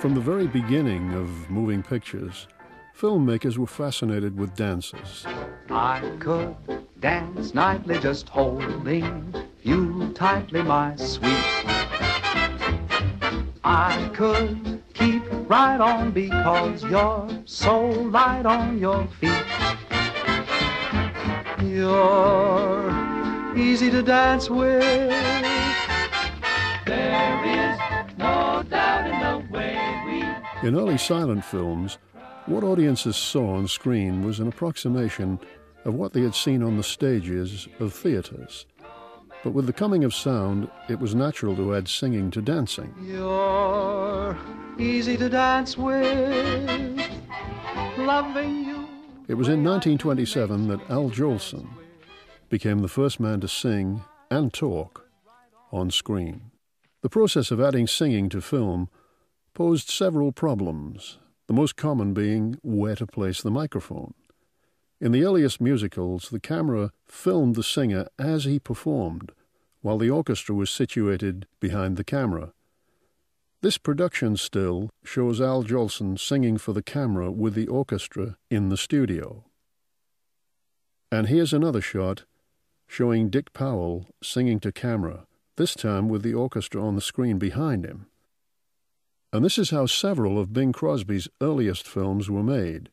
From the very beginning of moving pictures, filmmakers were fascinated with dances. I could dance nightly just holding you tightly, my sweet. I could keep right on because you're so light on your feet. You're easy to dance with. There is no doubt in the way we... In early silent films, what audiences saw on screen was an approximation of what they had seen on the stages of theaters. But with the coming of sound, it was natural to add singing to dancing. You're easy to dance with, loving you. It was in 1927 that Al Jolson became the first man to sing and talk on screen. The process of adding singing to film posed several problems, the most common being where to place the microphone. In the earliest musicals, the camera filmed the singer as he performed, while the orchestra was situated behind the camera. This production still shows Al Jolson singing for the camera with the orchestra in the studio. And here's another shot showing Dick Powell singing to camera, this time with the orchestra on the screen behind him. And this is how several of Bing Crosby's earliest films were made,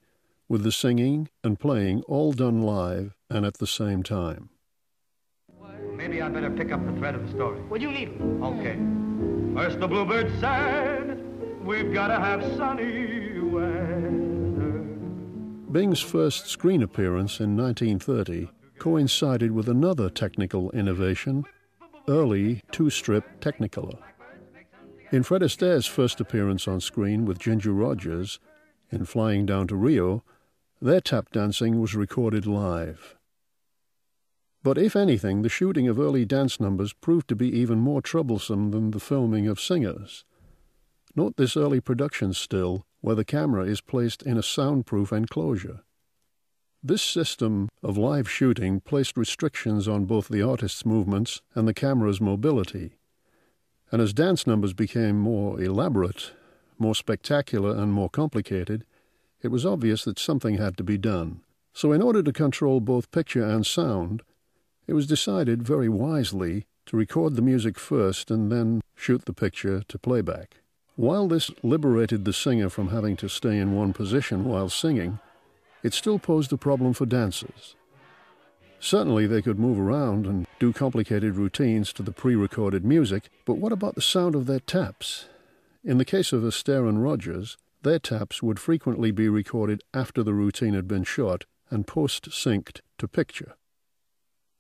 with the singing and playing all done live and at the same time. Maybe I'd better pick up the thread of the story. Would you leave? Okay. First the bluebird said, we've got to have sunny weather. Bing's first screen appearance in 1930 coincided with another technical innovation, early two-strip Technicolor. In Fred Astaire's first appearance on screen with Ginger Rogers in Flying Down to Rio, their tap dancing was recorded live. But if anything, the shooting of early dance numbers proved to be even more troublesome than the filming of singers. Note this early production still, where the camera is placed in a soundproof enclosure. This system of live shooting placed restrictions on both the artist's movements and the camera's mobility. And as dance numbers became more elaborate, more spectacular and more complicated, it was obvious that something had to be done. So in order to control both picture and sound, it was decided very wisely to record the music first and then shoot the picture to playback. While this liberated the singer from having to stay in one position while singing, it still posed a problem for dancers. Certainly they could move around and do complicated routines to the pre-recorded music, but what about the sound of their taps? In the case of Astaire and Rogers, their taps would frequently be recorded after the routine had been shot and post-synced to picture.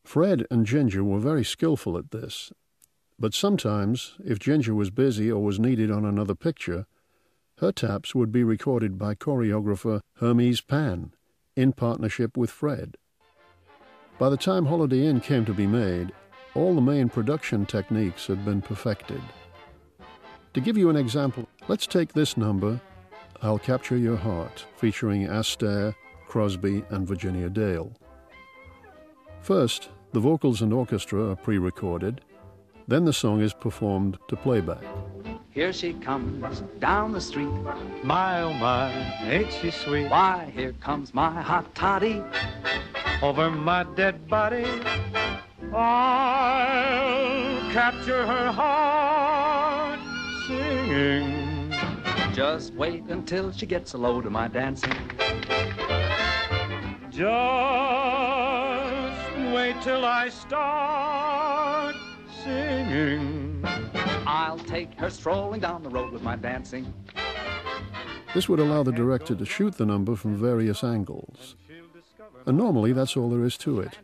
Fred and Ginger were very skillful at this, but sometimes, if Ginger was busy or was needed on another picture, her taps would be recorded by choreographer Hermes Pan in partnership with Fred. By the time Holiday Inn came to be made, all the main production techniques had been perfected. To give you an example, let's take this number, I'll Capture Your Heart, featuring Astaire, Crosby, and Virginia Dale. First, the vocals and orchestra are pre-recorded, then the song is performed to playback. Here she comes down the street. My, oh my, ain't she sweet? Why, here comes my hot toddy. Over my dead body, I'll capture her heart singing. Just wait until she gets a load of my dancing. Just wait till I start singing. I'll take her strolling down the road with my dancing. This would allow the director to shoot the number from various angles. And normally that's all there is to it.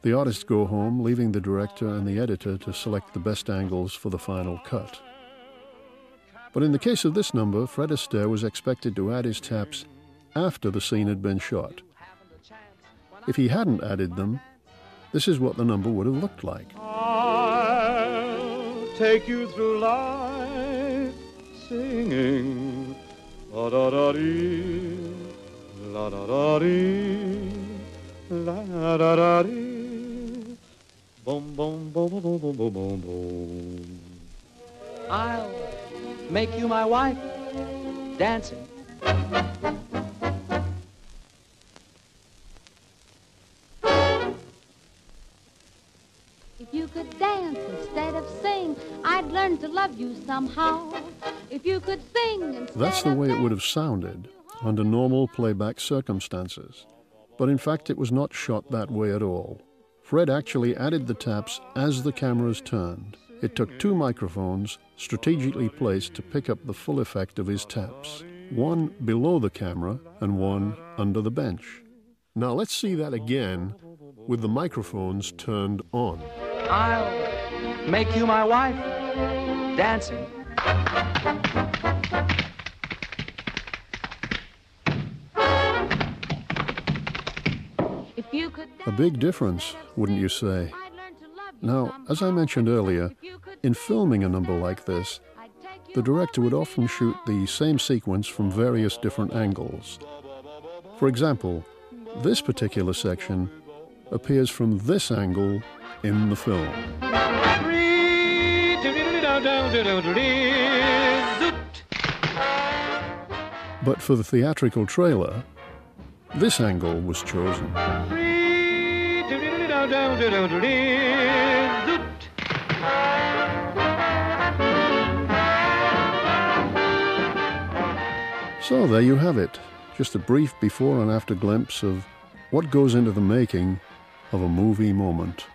The artists go home, leaving the director and the editor to select the best angles for the final cut. But in the case of this number, Fred Astaire was expected to add his taps after the scene had been shot. If he hadn't added them, this is what the number would have looked like. I'll take you through life singing la-da-da-dee, la-da-da-dee, la-da-da-dee, boom, boom, boom, boom, boom, boom, boom, boom. I'll make you my wife dancing. If you could dance instead of sing, I'd learn to love you somehow. If you could sing instead That's the of way it dance, would have sounded under normal playback circumstances. But in fact, it was not shot that way at all. Fred actually added the taps as the cameras turned. It took two microphones strategically placed to pick up the full effect of his taps, one below the camera and one under the bench. Now let's see that again with the microphones turned on. I'll make you my wife, dancing. if you could A big difference, wouldn't you say? I'd learn to love you Now, somehow. as I mentioned earlier, If you could in filming a number like this, I'd take you the director would home often shoot the same sequence from various different angles. For example, this particular section appears from this angle in the film. But for the theatrical trailer, this angle was chosen. So there you have it, just a brief before and after glimpse of what goes into the making of a movie moment.